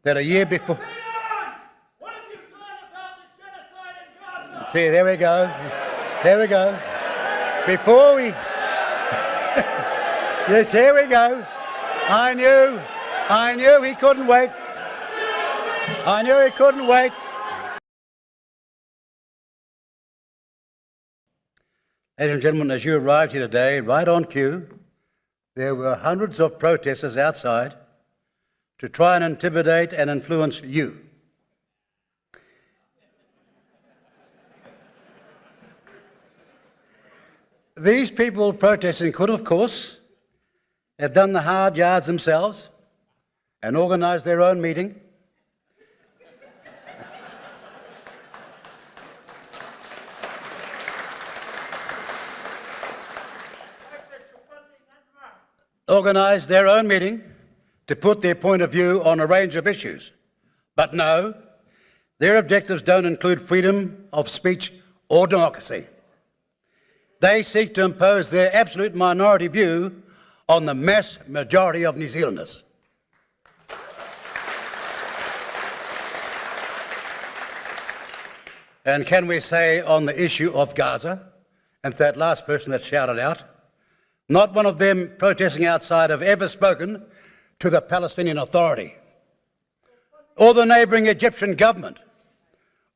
that a year before... What have you done about the genocide in Gaza? See, there we go. There we go. Before we... Yes, here we go. I knew he couldn't wait. I knew he couldn't wait. Ladies and gentlemen, as you arrived here today, right on cue, there were hundreds of protesters outside to try and intimidate and influence you. These people protesting could, of course, have done the hard yards themselves and organised their own meeting. Organised their own meeting to put their point of view on a range of issues. But no, their objectives don't include freedom of speech or democracy. They seek to impose their absolute minority view on the mass majority of New Zealanders. And can we say on the issue of Gaza, and to that last person that shouted out, not one of them protesting outside have ever spoken to the Palestinian Authority or the neighbouring Egyptian government,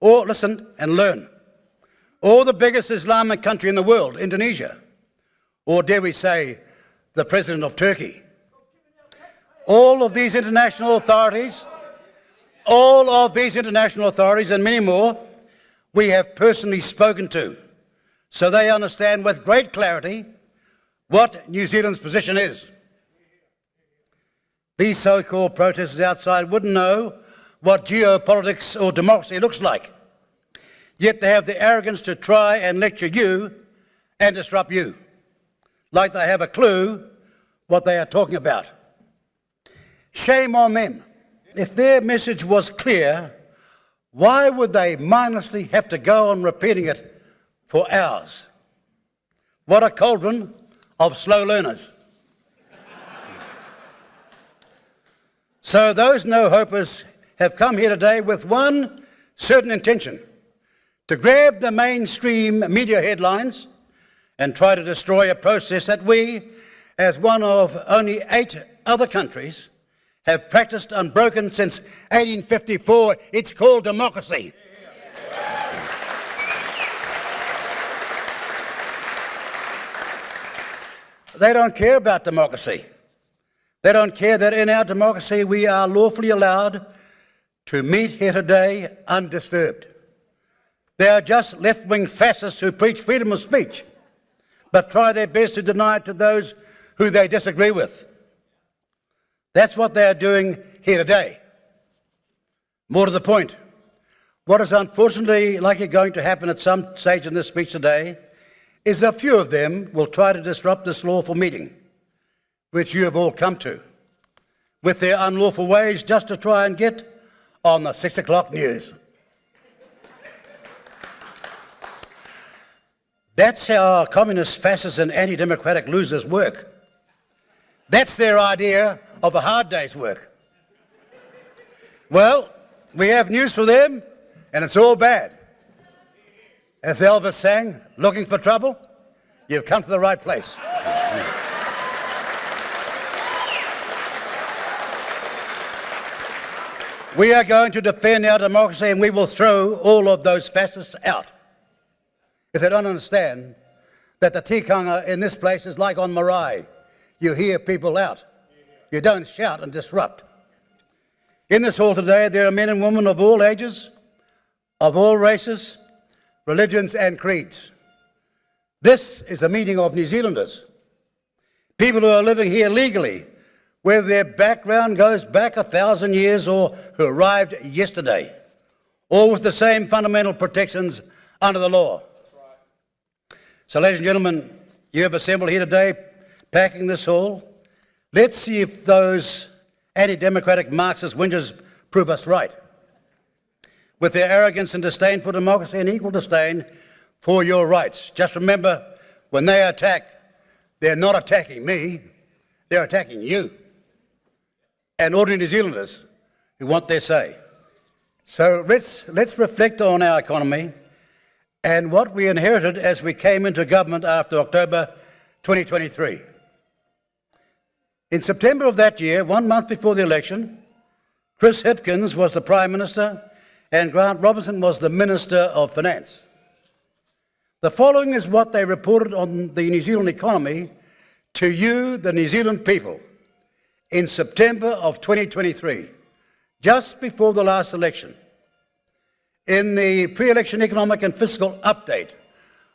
or, listen and learn, or the biggest Islamic country in the world, Indonesia, or dare we say, the President of Turkey. All of these international authorities and many more, we have personally spoken to, so they understand with great clarity what New Zealand's position is. These so-called protesters outside wouldn't know what geopolitics or democracy looks like, yet they have the arrogance to try and lecture you and disrupt you, like they have a clue what they are talking about. Shame on them. If their message was clear, why would they mindlessly have to go on repeating it for hours? What a cauldron of slow learners. So those no-hopers have come here today with one certain intention: to grab the mainstream media headlines and try to destroy a process that we, as one of only 8 other countries, have practiced unbroken since 1854. It's called democracy. They don't care about democracy. They don't care that in our democracy we are lawfully allowed to meet here today undisturbed. They are just left-wing fascists who preach freedom of speech, but try their best to deny it to those who they disagree with. That's what they are doing here today. More to the point, what is unfortunately likely going to happen at some stage in this speech today is a few of them will try to disrupt this lawful meeting, which you have all come to, with their unlawful ways just to try and get on the 6 o'clock news. That's how communist, fascist and anti-democratic losers work. That's their idea of a hard day's work. Well, we have news for them, and it's all bad. As Elvis sang, looking for trouble? You've come to the right place. We are going to defend our democracy, and we will throw all of those fascists out. If they don't understand that the tikanga in this place is like on marae. You hear people out. You don't shout and disrupt. In this hall today, there are men and women of all ages, of all races, religions and creeds. This is a meeting of New Zealanders, people who are living here legally, whether their background goes back 1,000 years or who arrived yesterday, all with the same fundamental protections under the law. So, ladies and gentlemen, you have assembled here today, packing this hall. Let's see if those anti-democratic Marxist whingers prove us right. With their arrogance and disdain for democracy and equal disdain for your rights. Just remember, when they attack, they're not attacking me, they're attacking you. And ordinary New Zealanders who want their say. So let's reflect on our economy and what we inherited as we came into government after October 2023. In September of that year, 1 month before the election, Chris Hipkins was the Prime Minister and Grant Robertson was the Minister of Finance. The following is what they reported on the New Zealand economy to you, the New Zealand people, in September of 2023, just before the last election. In the pre-election economic and fiscal update,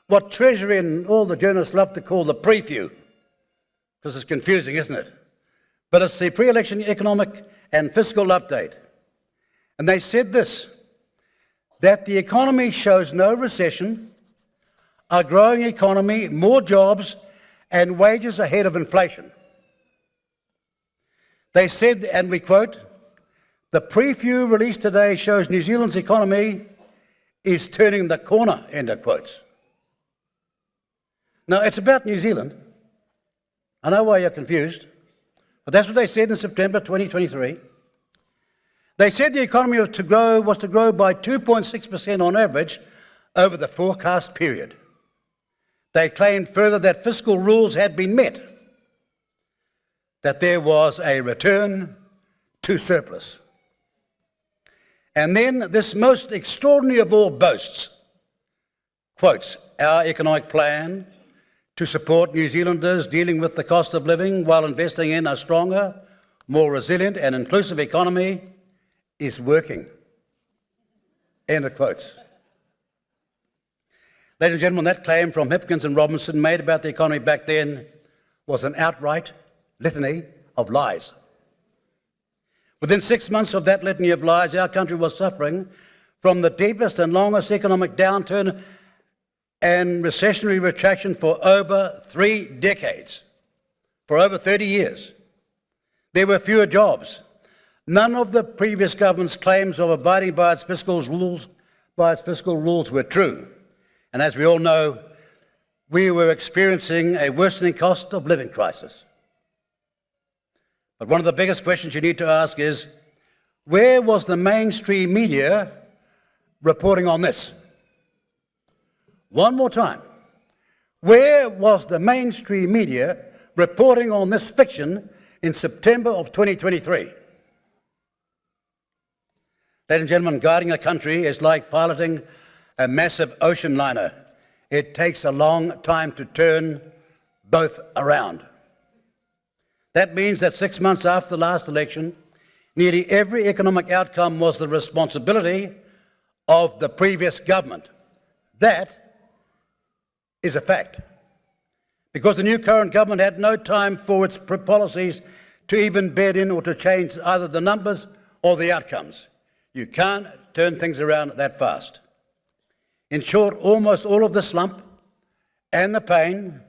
what Treasury and all the journalists love to call the preview, because it's confusing, isn't it? But it's the pre-election economic and fiscal update. And they said this, that the economy shows no recession, a growing economy, more jobs, and wages ahead of inflation. They said, and we quote, "The preview released today shows New Zealand's economy is turning the corner," end of quotes. Now, it's about New Zealand. I know why you're confused, but that's what they said in September 2023. They said the economy was to grow by 2.6% on average over the forecast period. They claimed further that fiscal rules had been met, that there was a return to surplus. And then this most extraordinary of all boasts, quotes, "Our economic plan to support New Zealanders dealing with the cost of living while investing in a stronger, more resilient and inclusive economy is working." End of quotes. Ladies and gentlemen, that claim from Hipkins and Robinson made about the economy back then was an outright litany of lies. Within 6 months of that litany of lies, our country was suffering from the deepest and longest economic downturn and recessionary retraction for over 3 decades, for over 30 years. There were fewer jobs. None of the previous government's claims of abiding by its fiscal rules were true. And as we all know, we were experiencing a worsening cost of living crisis. But one of the biggest questions you need to ask is, where was the mainstream media reporting on this? One more time. Where was the mainstream media reporting on this fiction in September of 2023? Ladies and gentlemen, guiding a country is like piloting a massive ocean liner. It takes a long time to turn both around. That means that 6 months after the last election, nearly every economic outcome was the responsibility of the previous government. That is a fact. Because the new current government had no time for its policies to even bed in or to change either the numbers or the outcomes. You can't turn things around that fast. In short, almost all of the slump and the pain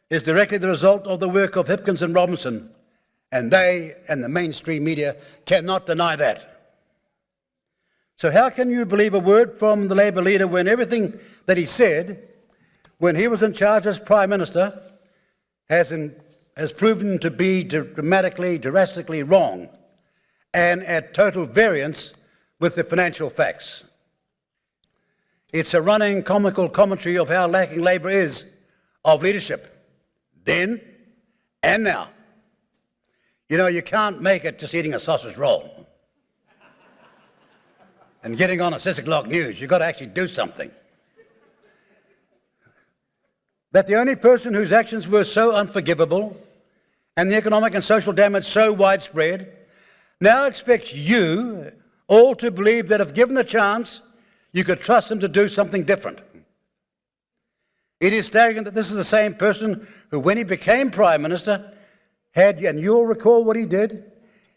is directly the result of the work of Hipkins and Robinson, and they and the mainstream media cannot deny that. So how can you believe a word from the Labour leader when everything that he said when he was in charge as Prime Minister has proven to be drastically wrong and at total variance with the financial facts? It's a running comical commentary of how lacking Labour is of leadership, then and now. You know, you can't make it just eating a sausage roll and getting on a 6 o'clock news. You've got to actually do something. That the only person whose actions were so unforgivable and the economic and social damage so widespread now expects you all to believe that if given the chance, you could trust him to do something different. It is staggering that this is the same person who, when he became Prime Minister, had, and you'll recall what he did,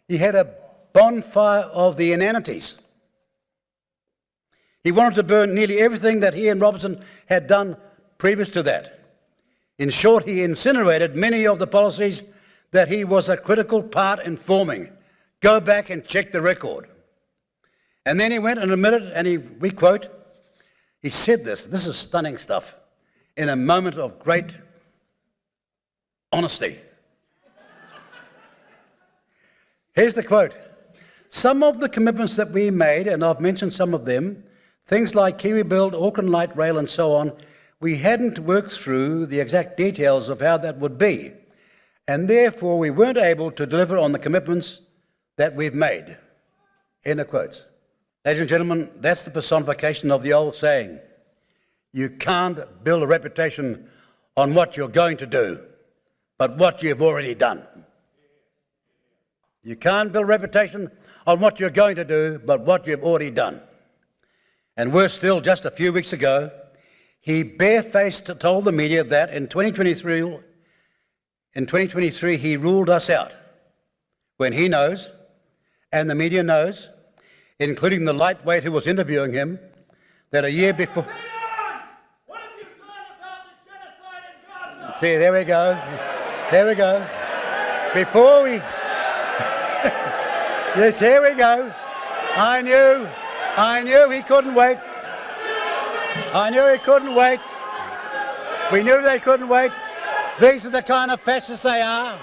he had a bonfire of the inanities. He wanted to burn nearly everything that he and Robertson had done previous to that. In short, he incinerated many of the policies that he was a critical part in forming. Go back and check the record. And then he went and admitted, and we quote, he said this is stunning stuff, in a moment of great honesty. Here's the quote. Some of the commitments that we made, and I've mentioned some of them, things like Kiwi Build, Auckland Light Rail and so on, we hadn't worked through the exact details of how that would be. And therefore we weren't able to deliver on the commitments that we've made. End of quotes. Ladies and gentlemen, that's the personification of the old saying, you can't build a reputation on what you're going to do, but what you've already done. You can't build a reputation on what you're going to do, but what you've already done. And worse still, just a few weeks ago, he barefaced told the media that in 2023 he ruled us out, when he knows, and the media knows, including the lightweight who was interviewing him, that a year before... What have you done about the genocide in Gaza? See, there we go. There we go. Before we... Yes, here we go. I knew he couldn't wait. I knew he couldn't wait. We knew they couldn't wait. These are the kind of fascists they are.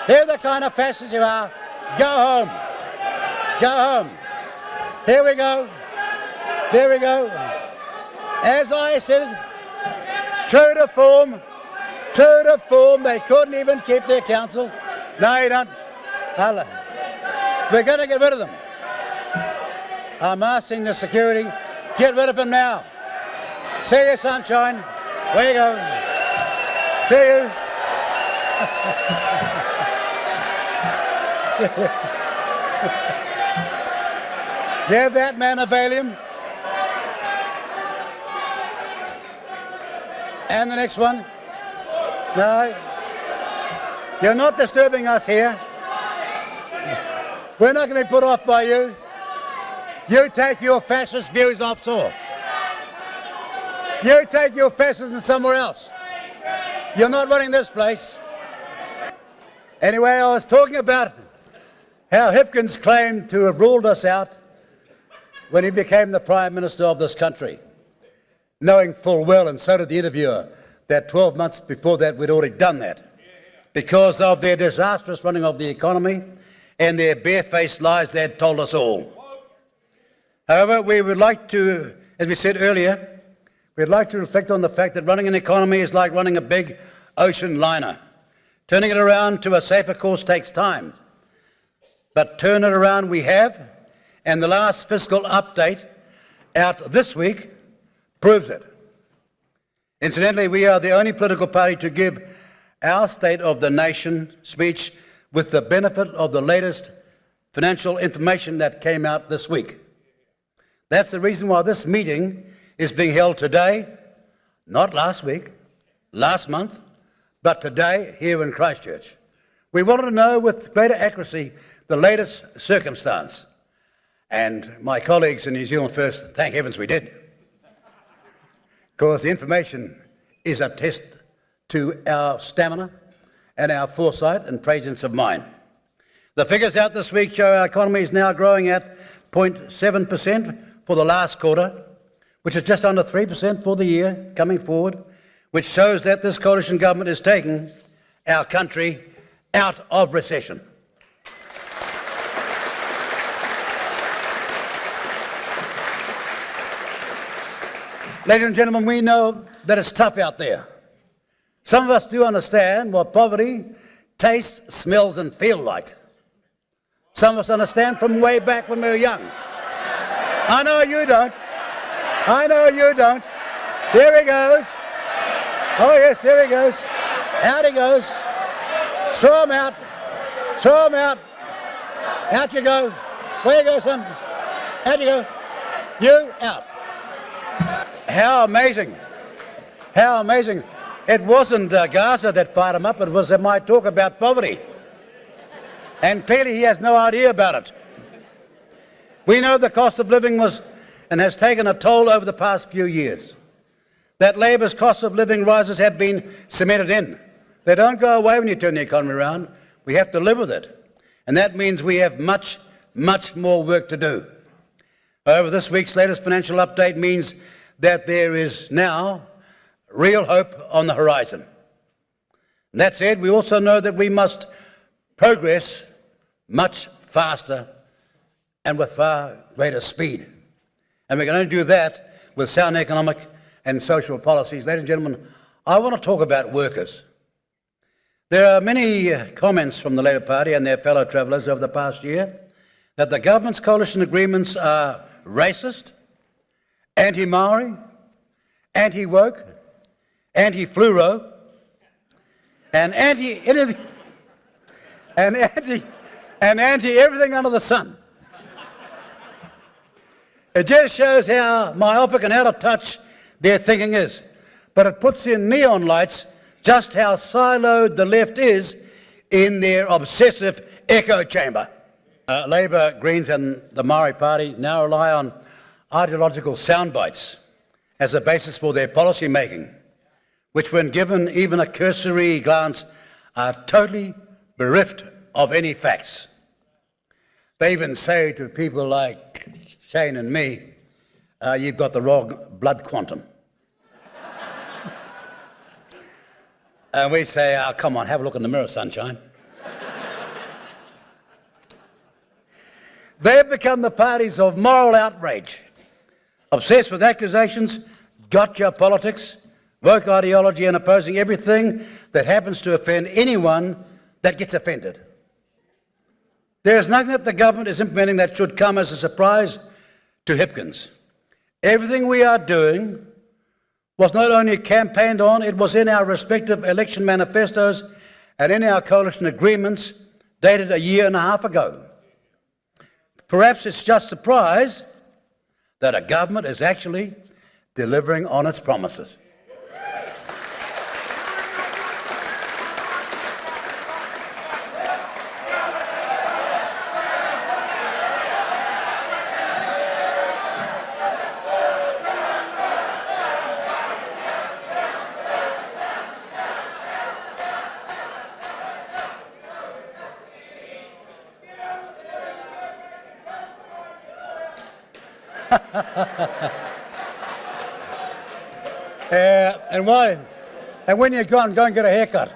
They're the kind of fascists you are. Go home. Go home. Here we go. There we go. As I said, true to form, they couldn't even keep their counsel. No, you don't. We're going to get rid of them. I'm asking the security, get rid of them now. See you, sunshine. Where you go? See you. Give that man a Valium. And the next one. No. You're not disturbing us here. We're not going to be put off by you. You take your fascist views offshore. You take your fascism somewhere else. You're not running this place. Anyway, I was talking about how Hipkins claimed to have ruled us out when he became the Prime Minister of this country, knowing full well, and so did the interviewer, that 12 months before that we'd already done that because of their disastrous running of the economy and their barefaced lies they had told us all. However, we would like to, as we said earlier, we'd like to reflect on the fact that running an economy is like running a big ocean liner. Turning it around to a safer course takes time. But turn it around we have, and the last fiscal update out this week proves it. Incidentally, we are the only political party to give our State of the Nation speech with the benefit of the latest financial information that came out this week. That's the reason why this meeting is being held today, not last week, last month, but today here in Christchurch. We wanted to know with greater accuracy the latest circumstance. And my colleagues in New Zealand First, thank heavens we did. Because the information is a test to our stamina and our foresight and presence of mind. The figures out this week show our economy is now growing at 0.7% for the last quarter, which is just under 3% for the year coming forward, which shows that this coalition government is taking our country out of recession. Ladies and gentlemen, we know that it's tough out there. Some of us do understand what poverty tastes, smells and feels like. Some of us understand from way back when we were young. I know you don't. I know you don't. There he goes. Oh yes, there he goes. Out he goes. Throw him out. Throw him out. Out you go. Where you go, son? Out you go. You out. How amazing. How amazing. It wasn't Gaza that fired him up, it was my talk about poverty. And clearly he has no idea about it. We know the cost of living was and has taken a toll over the past few years. That Labor's cost of living rises have been cemented in. They don't go away when you turn the economy around. We have to live with it. And that means we have much, much more work to do. However, this week's latest financial update means that there is now real hope on the horizon. And that said, we also know that we must progress much faster and with far greater speed. And we can only do that with sound economic and social policies. Ladies and gentlemen, I want to talk about workers. There are many comments from the Labor Party and their fellow travellers over the past year that the government's coalition agreements are racist, anti-Maori, anti-woke, anti-fluoro, and anti-everything under the sun. It just shows how myopic and out of touch their thinking is. But it puts in neon lights just how siloed the left is in their obsessive echo chamber. Labor, Greens and the Maori Party now rely on ideological sound bites as a basis for their policy making, which when given even a cursory glance are totally bereft of any facts. They even say to people like Shane and me, you've got the wrong blood quantum. And we say, oh, come on, have a look in the mirror, sunshine. They've become the parties of moral outrage, obsessed with accusations, gotcha politics, woke ideology, and opposing everything that happens to offend anyone that gets offended. There is nothing that the government is implementing that should come as a surprise to Hipkins. Everything we are doing was not only campaigned on, it was in our respective election manifestos and in our coalition agreements dated a year and a half ago. Perhaps it's just a surprise that a government is actually delivering on its promises. And when you're gone, go and get a haircut.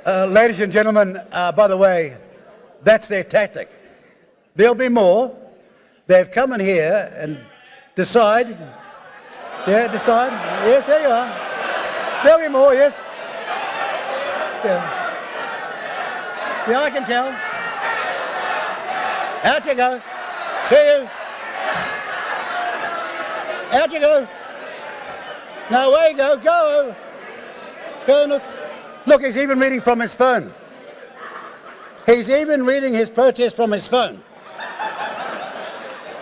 Ladies and gentlemen, by the way, that's their tactic. There'll be more. They've come in here and decide. Yeah, decide. Yes, there you are. There'll be more, yes. Yeah, I can tell. Out you go. See you. Out you go. Now away you go. Go. Go and look. Look, he's even reading from his phone. He's even reading his protest from his phone.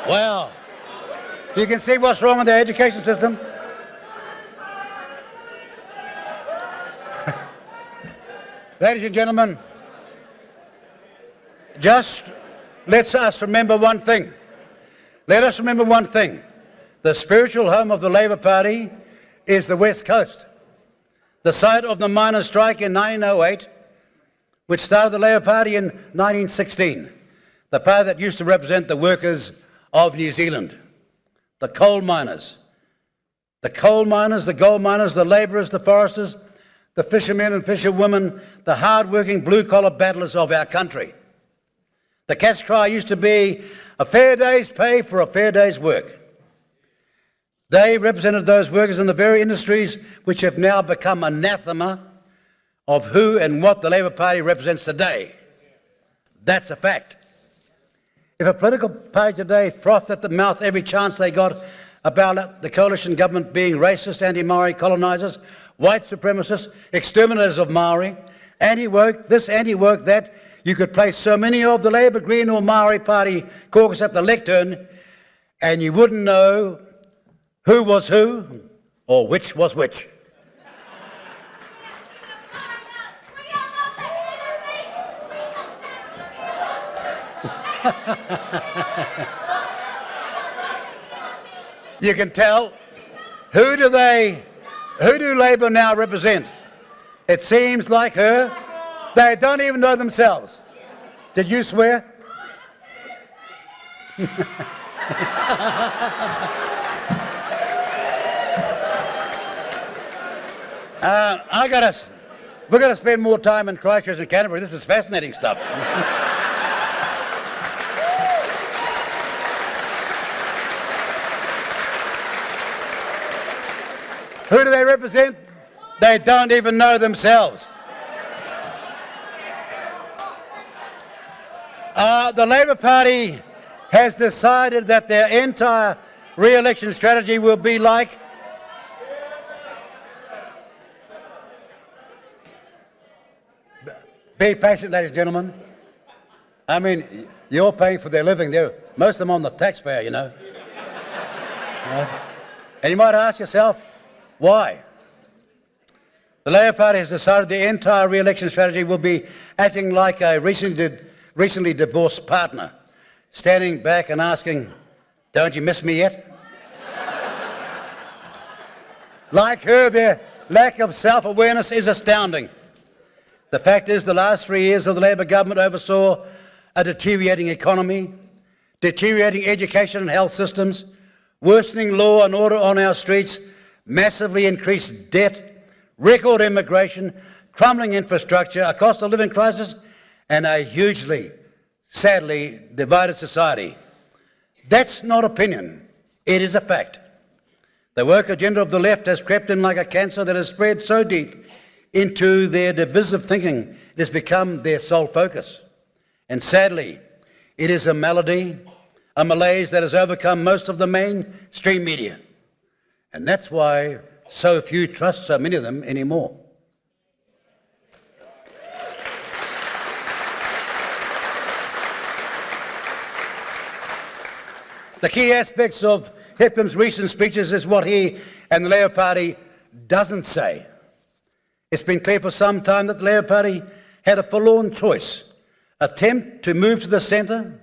Wow. You can see what's wrong with our education system. Ladies and gentlemen, just let us remember one thing. Let us remember one thing. The spiritual home of the Labor Party is the West Coast, the site of the miners' strike in 1908, which started the Labor Party in 1916, the party that used to represent the workers of New Zealand, the coal miners, the gold miners, the labourers, the foresters, the fishermen and fisherwomen, the hard-working blue-collar battlers of our country. The cat's cry used to be a fair day's pay for a fair day's work. They represented those workers in the very industries which have now become anathema of who and what the Labor Party represents today. That's a fact. If a political party today frothed at the mouth every chance they got about the coalition government being racist, anti-Maori, colonisers, white supremacists, exterminators of Maori, anti-woke, this, anti-woke, that, you could place so many of the Labor, Green or Maori Party caucus at the lectern and you wouldn't know who was who or which was which. You can tell. Who do Labor now represent? It seems like her. They don't even know themselves. Did you swear? We're going to spend more time in Christchurch and Canterbury. This is fascinating stuff. Who do they represent? They don't even know themselves. The Labour Party has decided that their entire re-election strategy will be like be patient, ladies and gentlemen. I mean, you're paying for their living. Most of them on the taxpayer, you know. And you might ask yourself, why? The Labour Party has decided the entire re-election strategy will be acting like a recently divorced partner, standing back and asking, "Don't you miss me yet?" Like her, their lack of self-awareness is astounding. The fact is, the last 3 years of the Labour government oversaw a deteriorating economy, deteriorating education and health systems, worsening law and order on our streets, massively increased debt, record immigration, crumbling infrastructure, a cost of living crisis, and a hugely, sadly divided society. That's not opinion, it is a fact. The work agenda of the left has crept in like a cancer that has spread so deep into their divisive thinking, it has become their sole focus. And sadly, it is a malady, a malaise that has overcome most of the mainstream media. And that's why so few trust so many of them anymore. The key aspects of Hipkins' recent speeches is what he and the Labour Party doesn't say. It's been clear for some time that the Labour Party had a forlorn choice: attempt to move to the centre,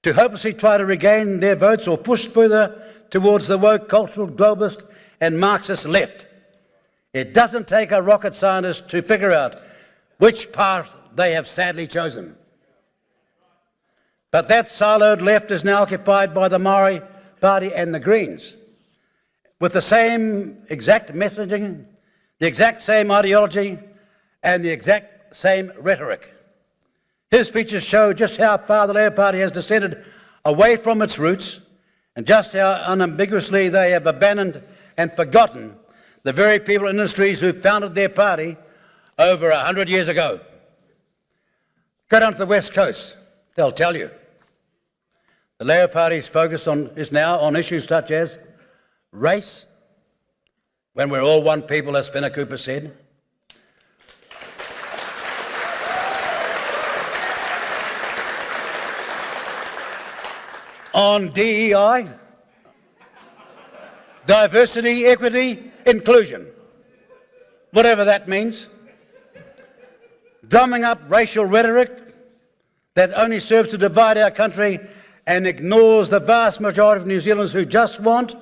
to hopelessly try to regain their votes, or push further towards the woke, cultural, globalist and Marxist left. It doesn't take a rocket scientist to figure out which path they have sadly chosen. But that siloed left is now occupied by the Maori Party and the Greens, with the same exact messaging, the exact same ideology and the exact same rhetoric. His speeches show just how far the Labour Party has descended away from its roots and just how unambiguously they have abandoned and forgotten the very people and industries who founded their party over 100 years ago. Go down to the West Coast, they'll tell you. The Labour Party's focus is now on issues such as race, when we're all one people, as Fenner Cooper said. On DEI, diversity, equity, inclusion, whatever that means. Drumming up racial rhetoric that only serves to divide our country and ignores the vast majority of New Zealanders who just want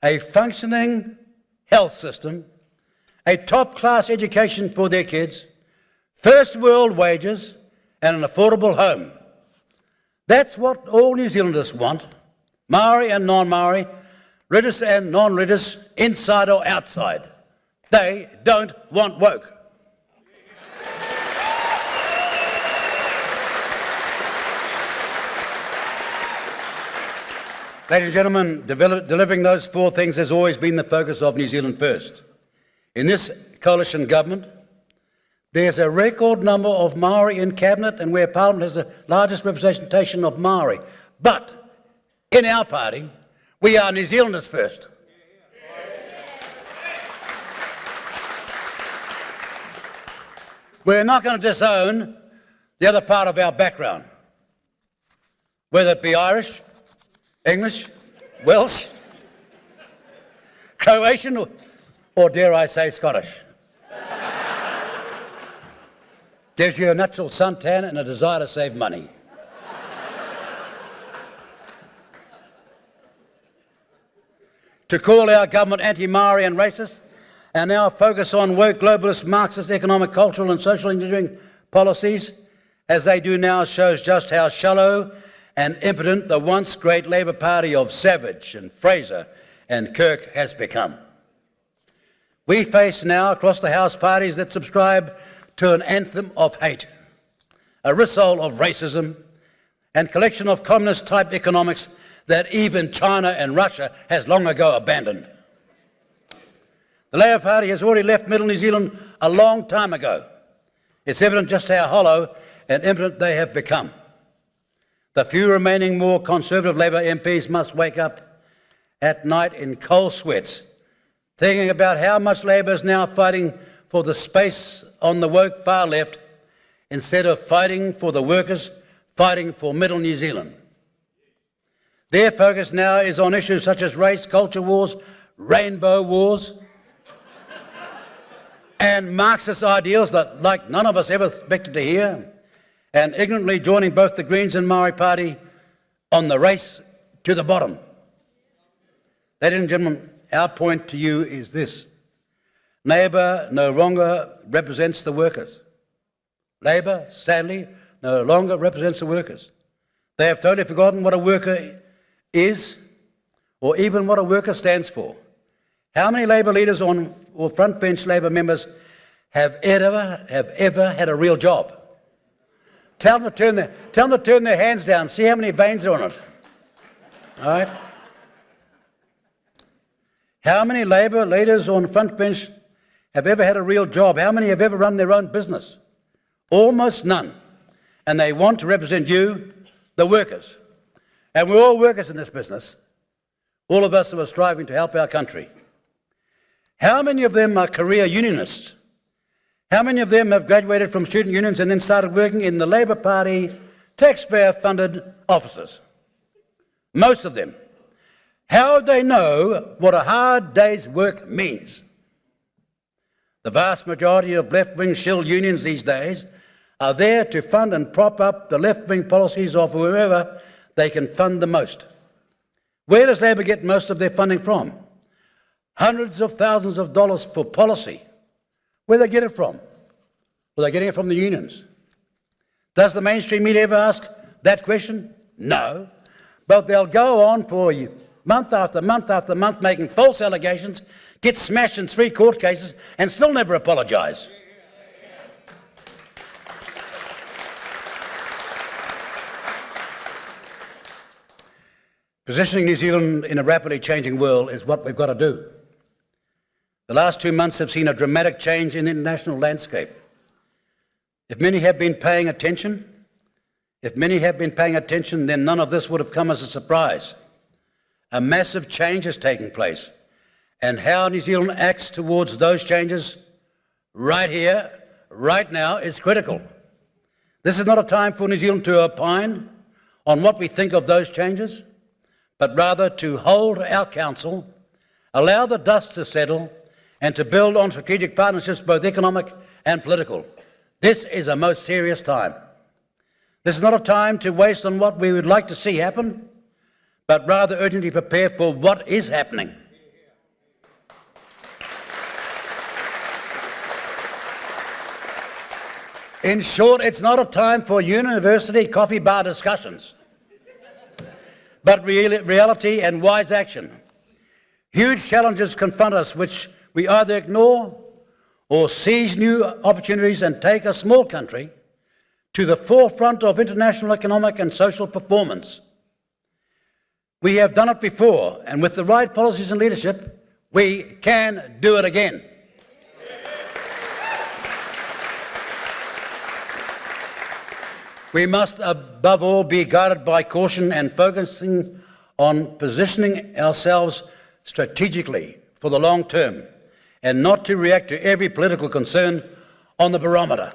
a functioning health system, a top-class education for their kids, first world wages, and an affordable home. That's what all New Zealanders want, Maori and non-Maori, Redis and non-Redis, inside or outside. They don't want woke. Ladies and gentlemen, delivering those four things has always been the focus of New Zealand First. In this coalition government, there's a record number of Maori in Cabinet and where Parliament has the largest representation of Maori. But in our party, we are New Zealanders first. We're not going to disown the other part of our background, whether it be Irish, English, Welsh, Croatian, or dare I say Scottish. Gives you a natural suntan and a desire to save money. To call our government anti-Maori and racist and now focus on woke globalist Marxist economic, cultural and social engineering policies, as they do now, shows just how shallow and impotent the once great Labour Party of Savage and Fraser and Kirk has become. We face now across the House parties that subscribe to an anthem of hate, a rissole of racism, and collection of communist-type economics that even China and Russia has long ago abandoned. The Labour Party has already left Middle New Zealand a long time ago. It's evident just how hollow and impotent they have become. The few remaining more Conservative Labour MPs must wake up at night in cold sweats, thinking about how much Labour is now fighting for the space on the woke far left instead of fighting for the workers, fighting for Middle New Zealand. Their focus now is on issues such as race, culture wars, rainbow wars, and Marxist ideals that, like, none of us ever expected to hear, and ignorantly joining both the Greens and Maori Party on the race to the bottom. Ladies and gentlemen, our point to you is this. Labour no longer represents the workers. Labour, sadly, no longer represents the workers. They have totally forgotten what a worker is, or even what a worker stands for. How many Labour leaders or front bench Labour members have ever had a real job? Tell them to turn their hands down, see how many veins are on it. All right? How many Labour leaders on front bench have ever had a real job? How many have ever run their own business? Almost none. And they want to represent you, the workers. And we're all workers in this business, all of us who are striving to help our country. How many of them are career unionists? How many of them have graduated from student unions and then started working in the Labour Party taxpayer-funded offices? Most of them. How would they know what a hard day's work means? The vast majority of left-wing shill unions these days are there to fund and prop up the left-wing policies of whoever they can fund the most. Where does Labour get most of their funding from? Hundreds of thousands of dollars for policy. Where do they get it from? Well, they're getting it from the unions. Does the mainstream media ever ask that question? No. But they'll go on for month after month after month making false allegations, get smashed in 3 court cases, and still never apologise. Positioning New Zealand in a rapidly changing world is what we've got to do. The last 2 months have seen a dramatic change in the international landscape. If many have been paying attention, then none of this would have come as a surprise. A massive change is taking place, and how New Zealand acts towards those changes right here, right now, is critical. This is not a time for New Zealand to opine on what we think of those changes, but rather to hold our counsel, allow the dust to settle, and to build on strategic partnerships, both economic and political. This is a most serious time. This is not a time to waste on what we would like to see happen, but rather urgently prepare for what is happening. In short, it's not a time for university coffee bar discussions, but reality and wise action. Huge challenges confront us, which we either ignore or seize new opportunities and take a small country to the forefront of international economic and social performance. We have done it before, and with the right policies and leadership, we can do it again. We must, above all, be guided by caution and focusing on positioning ourselves strategically for the long term, and not to react to every political concern on the barometer.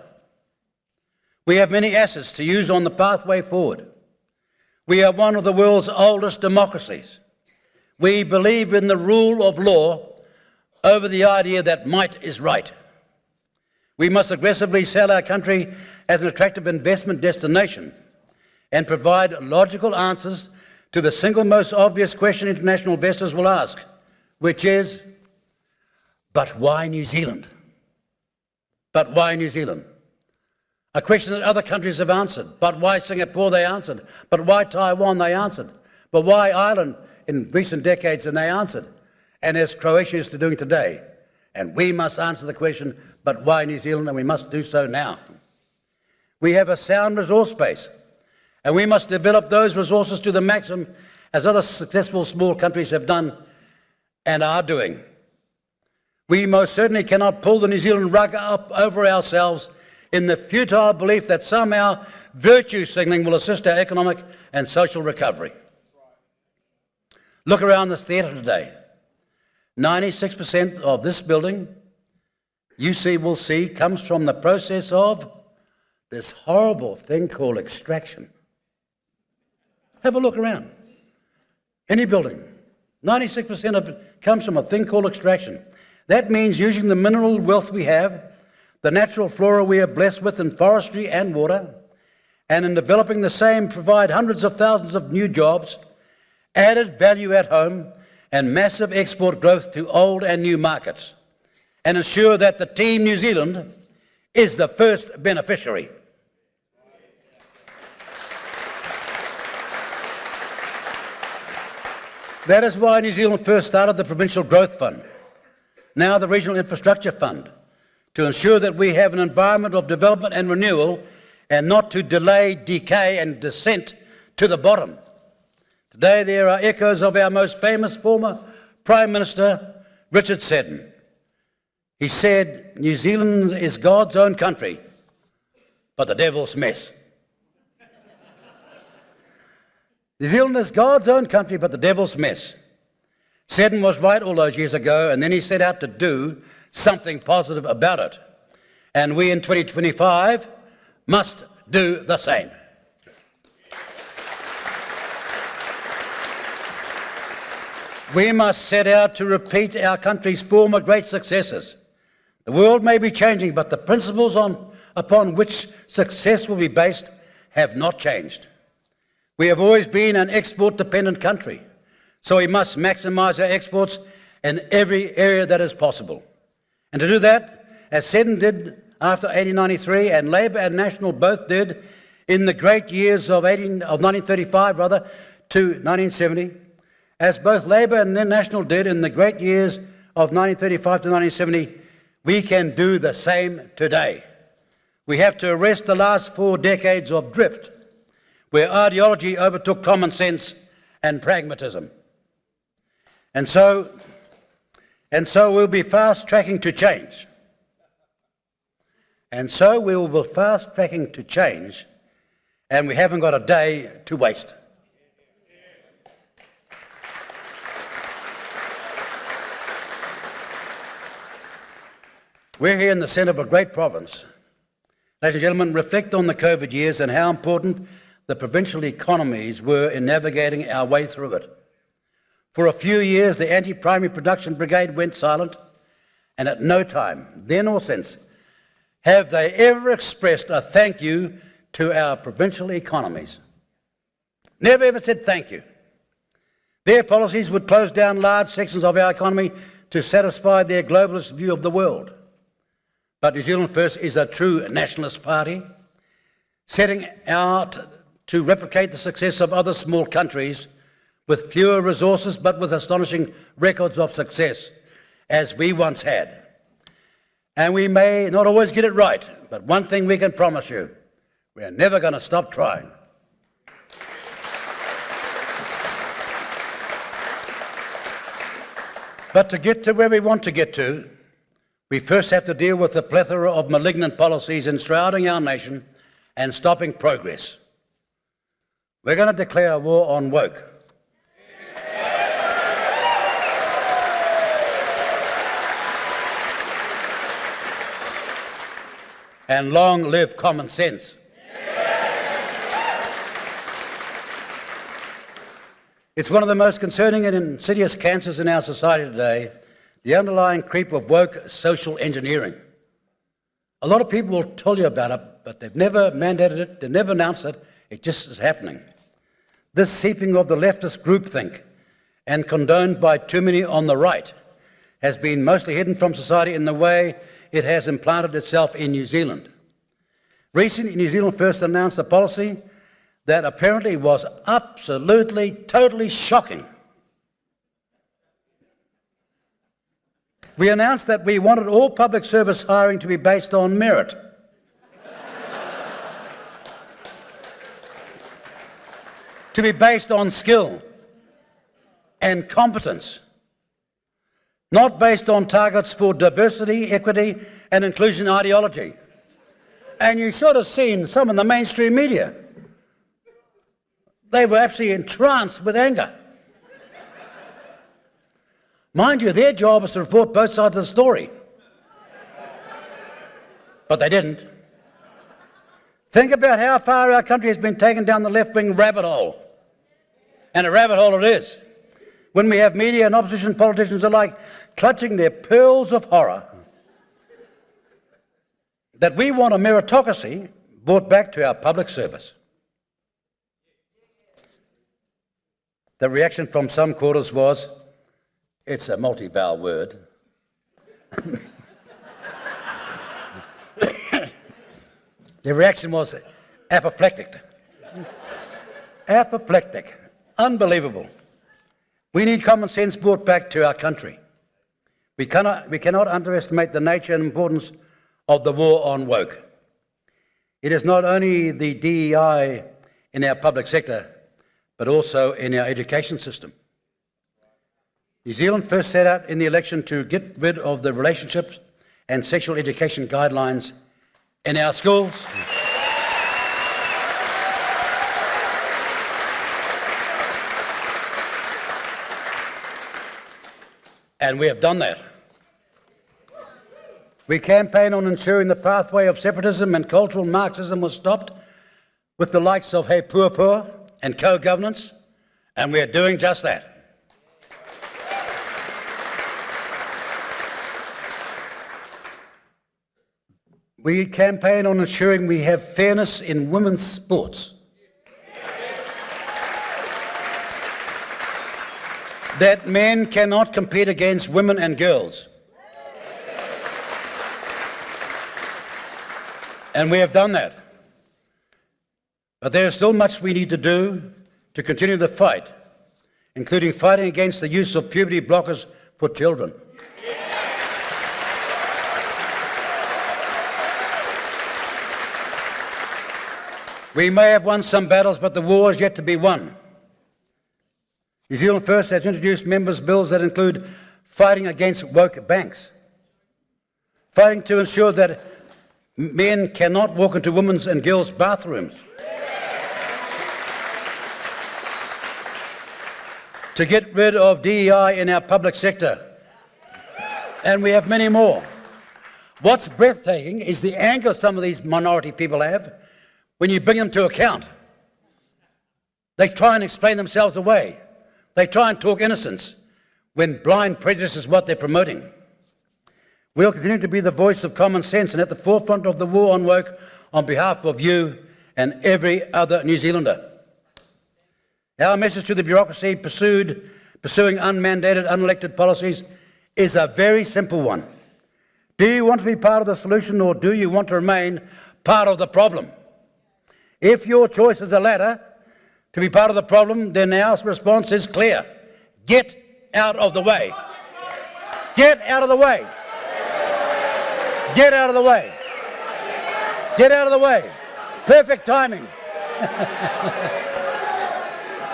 We have many assets to use on the pathway forward. We are one of the world's oldest democracies. We believe in the rule of law over the idea that might is right. We must aggressively sell our country as an attractive investment destination and provide logical answers to the single most obvious question international investors will ask, which is, but why New Zealand? But why New Zealand? A question that other countries have answered. But why Singapore? They answered. But why Taiwan? They answered. But why Ireland in recent decades? And they answered. And as Croatia is doing today. And we must answer the question, but why New Zealand? And we must do so now. We have a sound resource base, and we must develop those resources to the maximum as other successful small countries have done and are doing. We most certainly cannot pull the New Zealand rug up over ourselves in the futile belief that somehow virtue signalling will assist our economic and social recovery. Look around this theatre today. 96% of this building, will see, comes from the process of this horrible thing called extraction. Have a look around. Any building, 96% of it comes from a thing called extraction. That means using the mineral wealth we have, the natural flora we are blessed with in forestry and water, and in developing the same provide hundreds of thousands of new jobs, added value at home, and massive export growth to old and new markets, and ensure that the Team New Zealand is the first beneficiary. That is why New Zealand first started the Provincial Growth Fund, now the Regional Infrastructure Fund, to ensure that we have an environment of development and renewal and not to delay, decay and descent to the bottom. Today there are echoes of our most famous former Prime Minister, Richard Seddon. He said, New Zealand is God's own country, but the devil's mess. New Zealand is God's own country, but the devil's mess. Seddon was right all those years ago, and then he set out to do something positive about it. And we in 2025 must do the same. We must set out to repeat our country's former great successes. The world may be changing, but the principles upon which success will be based have not changed. We have always been an export-dependent country, so we must maximise our exports in every area that is possible. And to do that, as Seddon did after 1893, and Labour and National both did in the great years of 1935 to 1970, as both Labour and then National did in the great years of 1935 to 1970, we can do the same today. We have to arrest the last 4 decades of drift, where ideology overtook common sense and pragmatism. And so we'll be fast-tracking to change. And we haven't got a day to waste. We're here in the centre of a great province. Ladies and gentlemen, reflect on the COVID years and how important the provincial economies were in navigating our way through it. For a few years, the Anti-Primary Production Brigade went silent, and at no time, then or since, have they ever expressed a thank you to our provincial economies. Never ever said thank you. Their policies would close down large sections of our economy to satisfy their globalist view of the world. But New Zealand First is a true nationalist party, setting out to replicate the success of other small countries with fewer resources but with astonishing records of success, as we once had. And we may not always get it right, but one thing we can promise you, we're never going to stop trying. But to get to where we want to get to, we first have to deal with the plethora of malignant policies enshrouding our nation and stopping progress. We're going to declare a war on woke. And long live common sense. It's one of the most concerning and insidious cancers in our society today, the underlying creep of woke social engineering. A lot of people will tell you about it, but they've never mandated it, they've never announced it, it just is happening. This seeping of the leftist groupthink, and condoned by too many on the right, has been mostly hidden from society in the way it has implanted itself in New Zealand. Recently, New Zealand First announced a policy that apparently was absolutely, totally shocking. We announced that we wanted all public service hiring to be based on merit. To be based on skill and competence, not based on targets for diversity, equity and inclusion ideology. And you should have seen some in the mainstream media. They were absolutely entranced with anger. Mind you, their job is to report both sides of the story. But they didn't. Think about how far our country has been taken down the left-wing rabbit hole. And a rabbit hole it is. When we have media and opposition politicians alike clutching their pearls of horror, that we want a meritocracy brought back to our public service. The reaction from some quarters was, it's a multi-vowel word. The reaction was apoplectic. Apoplectic. Unbelievable. We need common sense brought back to our country. We cannot underestimate the nature and importance of the war on woke. It is not only the DEI in our public sector, but also in our education system. New Zealand first set out in the election to get rid of the relationships and sexual education guidelines in our schools. And we have done that. We campaign on ensuring the pathway of separatism and cultural Marxism was stopped with the likes of He Puapua and co-governance, and we are doing just that. We campaign on ensuring we have fairness in women's sports. That men cannot compete against women and girls. And we have done that. But there is still much we need to do to continue the fight, including fighting against the use of puberty blockers for children. We may have won some battles, but the war is yet to be won. New Zealand First has introduced members' bills that include fighting against woke banks, fighting to ensure that men cannot walk into women's and girls' bathrooms, to get rid of DEI in our public sector, and we have many more. What's breathtaking is the anger some of these minority people have when you bring them to account. They try and explain themselves away. They try and talk innocence when blind prejudice is what they're promoting. We'll continue to be the voice of common sense and at the forefront of the war on woke on behalf of you and every other New Zealander. Our message to the bureaucracy pursuing unmandated, unelected policies is a very simple one. Do you want to be part of the solution or do you want to remain part of the problem? If your choice is the latter, to be part of the problem, then our response is clear. Get out of the way. Get out of the way. Get out of the way. Get out of the way. Perfect timing.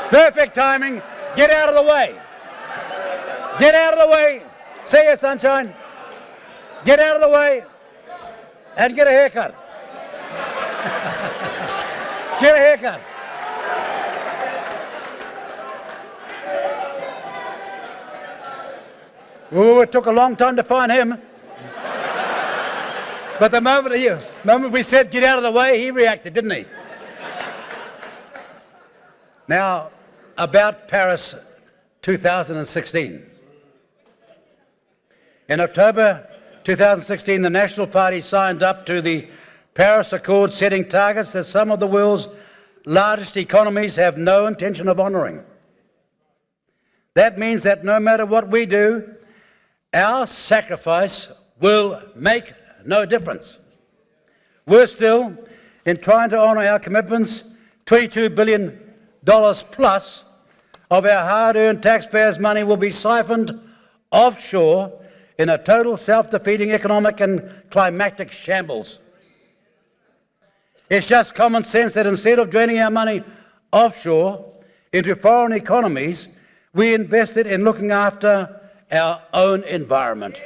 Perfect timing. Get out of the way. Get out of the way. See ya, sunshine. Get out of the way and get a haircut. Get a haircut. Oh, it took a long time to find him. But the moment we said get out of the way, he reacted, didn't he? Now, about Paris 2016. In October 2016, the National Party signed up to the Paris Accord, setting targets that some of the world's largest economies have no intention of honouring. That means that no matter what we do, our sacrifice will make no difference. Worse still, in trying to honour our commitments, $22 billion plus of our hard-earned taxpayers' money will be siphoned offshore in a total self-defeating economic and climatic shambles. It's just common sense that instead of draining our money offshore into foreign economies, we invest it in looking after our own environment.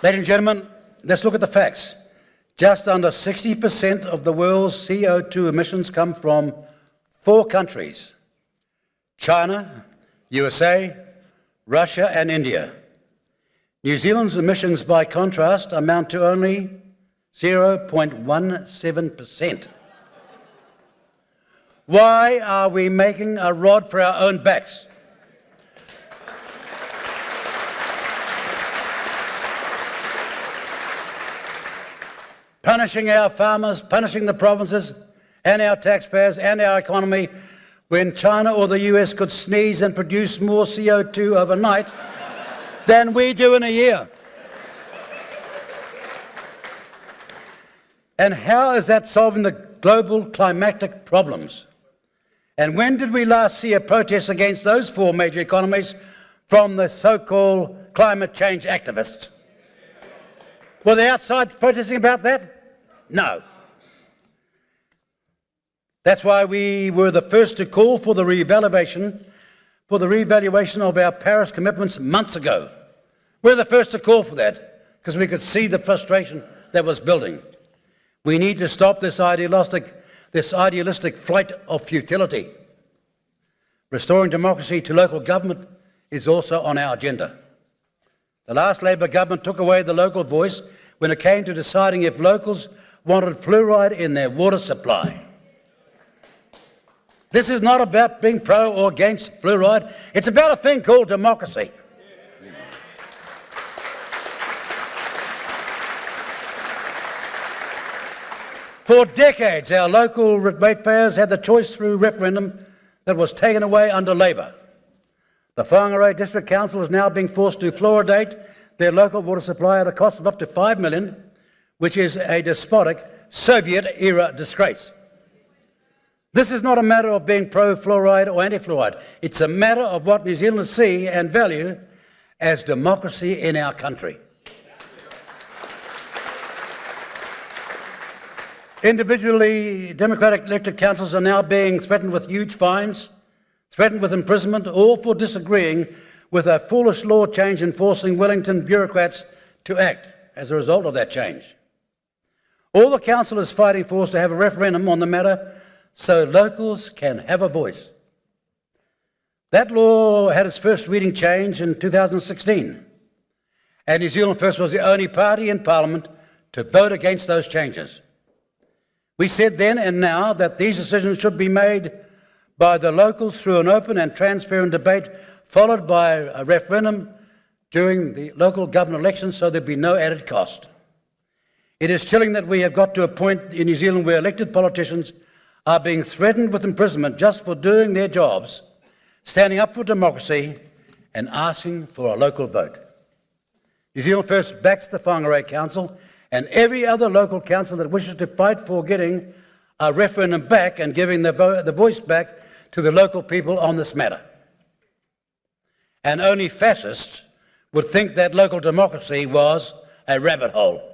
Ladies and gentlemen, let's look at the facts. Just under 60% of the world's CO2 emissions come from 4 countries: China, USA, Russia and India. New Zealand's emissions, by contrast, amount to only 0.17%. Why are we making a rod for our own backs? Punishing our farmers, punishing the provinces and our taxpayers and our economy when China or the US could sneeze and produce more CO2 overnight than we do in a year. And how is that solving the global climatic problems? And when did we last see a protest against those 4 major economies from the so-called climate change activists? Were they outside protesting about that? No. That's why we were the first to call for the reevaluation of our Paris commitments months ago. We're the first to call for that because we could see the frustration that was building. We need to stop this idealistic flight of futility. Restoring democracy to local government is also on our agenda. The last Labor government took away the local voice when it came to deciding if locals wanted fluoride in their water supply. This is not about being pro or against fluoride. It's about a thing called democracy. For decades, our local ratepayers had the choice through referendum that was taken away under Labor. The Whangarei District Council is now being forced to fluoridate their local water supply at a cost of up to $5 million, which is a despotic Soviet-era disgrace. This is not a matter of being pro-fluoride or anti-fluoride. It's a matter of what New Zealanders see and value as democracy in our country. Individually, democratic elected councils are now being threatened with huge fines, threatened with imprisonment, all for disagreeing with a foolish law change and forcing Wellington bureaucrats to act as a result of that change. All the council is fighting for is to have a referendum on the matter so locals can have a voice. That law had its first reading change in 2016, and New Zealand First was the only party in Parliament to vote against those changes. We said then and now that these decisions should be made by the locals through an open and transparent debate, followed by a referendum during the local government elections, so there'd be no added cost. It is chilling that we have got to a point in New Zealand where elected politicians are being threatened with imprisonment just for doing their jobs, standing up for democracy and asking for a local vote. New Zealand First backs the Whangarei Council and every other local council that wishes to fight for getting a referendum back and giving the voice back to the local people on this matter. And only fascists would think that local democracy was a rabbit hole.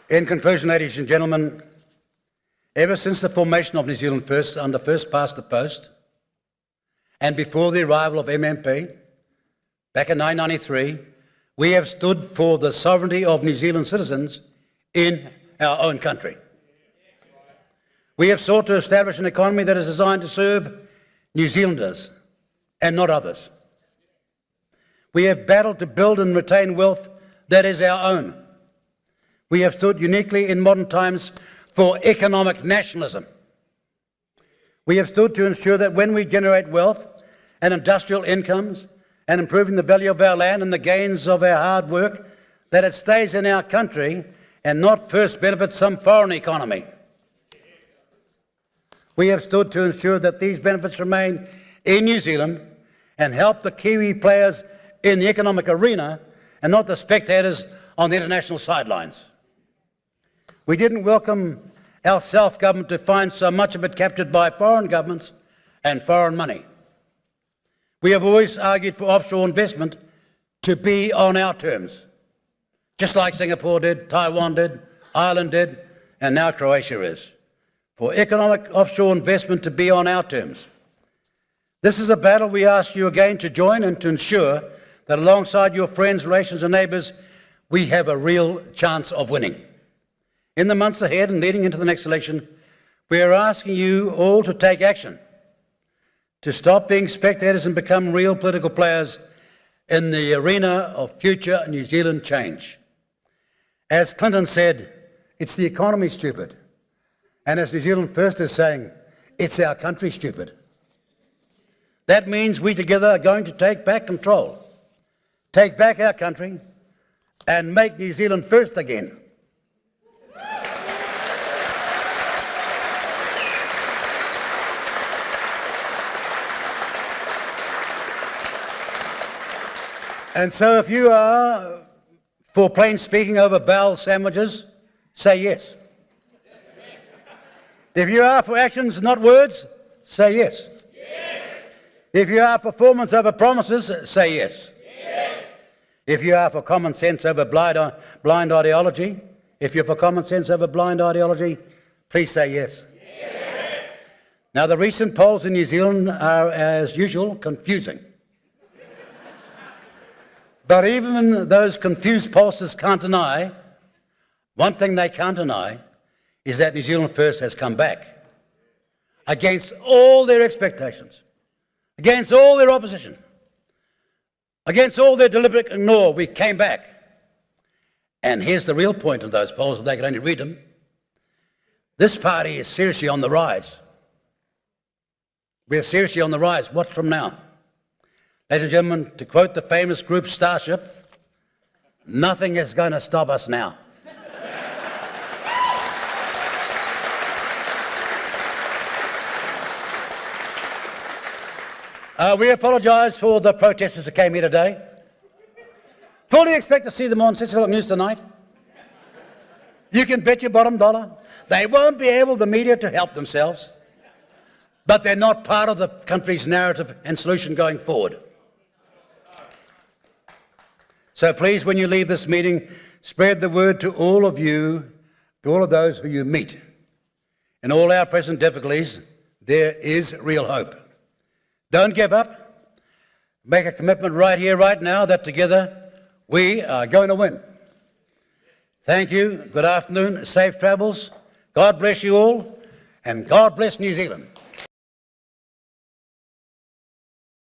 In conclusion, ladies and gentlemen, ever since the formation of New Zealand First under First Past the Post, and before the arrival of MMP, back in 1993, we have stood for the sovereignty of New Zealand citizens in our own country. We have sought to establish an economy that is designed to serve New Zealanders and not others. We have battled to build and retain wealth that is our own. We have stood uniquely in modern times for economic nationalism. We have stood to ensure that when we generate wealth and industrial incomes and improving the value of our land and the gains of our hard work, that it stays in our country and not first benefits some foreign economy. We have stood to ensure that these benefits remain in New Zealand and help the Kiwi players in the economic arena and not the spectators on the international sidelines. We didn't welcome our self-government to find so much of it captured by foreign governments and foreign money. We have always argued for offshore investment to be on our terms, just like Singapore did, Taiwan did, Ireland did, and now Croatia is. For economic offshore investment to be on our terms. This is a battle we ask you again to join and to ensure that alongside your friends, relations and neighbours, we have a real chance of winning. In the months ahead and leading into the next election, we are asking you all to take action, to stop being spectators and become real political players in the arena of future New Zealand change. As Clinton said, it's the economy, stupid. And as New Zealand First is saying, it's our country, stupid. That means we together are going to take back control, take back our country, and make New Zealand first again. And so if you are for plain speaking over vowel sandwiches, say yes. If you are for actions, not words, say yes. Yes. If you are for performance over promises, say yes. Yes. If you are for common sense over blind ideology, please say yes. Yes. Now, the recent polls in New Zealand are, as usual, confusing. But even those confused pollsters can't deny, one thing they can't deny, is that New Zealand First has come back. Against all their expectations, against all their opposition, against all their deliberate ignore, we came back. And here's the real point of those polls, if they could only read them. This party is seriously on the rise. We're seriously on the rise. What from now? Ladies and gentlemen, to quote the famous group Starship, nothing is going to stop us now. We apologise for the protesters that came here today. Fully expect to see them on 6 o'clock news tonight. You can bet your bottom dollar. They won't be able, the media, to help themselves. But they're not part of the country's narrative and solution going forward. So please, when you leave this meeting, spread the word to all of you, to all of those who you meet. In all our present difficulties, there is real hope. Don't give up. Make a commitment right here, right now, that together we are going to win. Thank you. Good afternoon. Safe travels. God bless you all. And God bless New Zealand.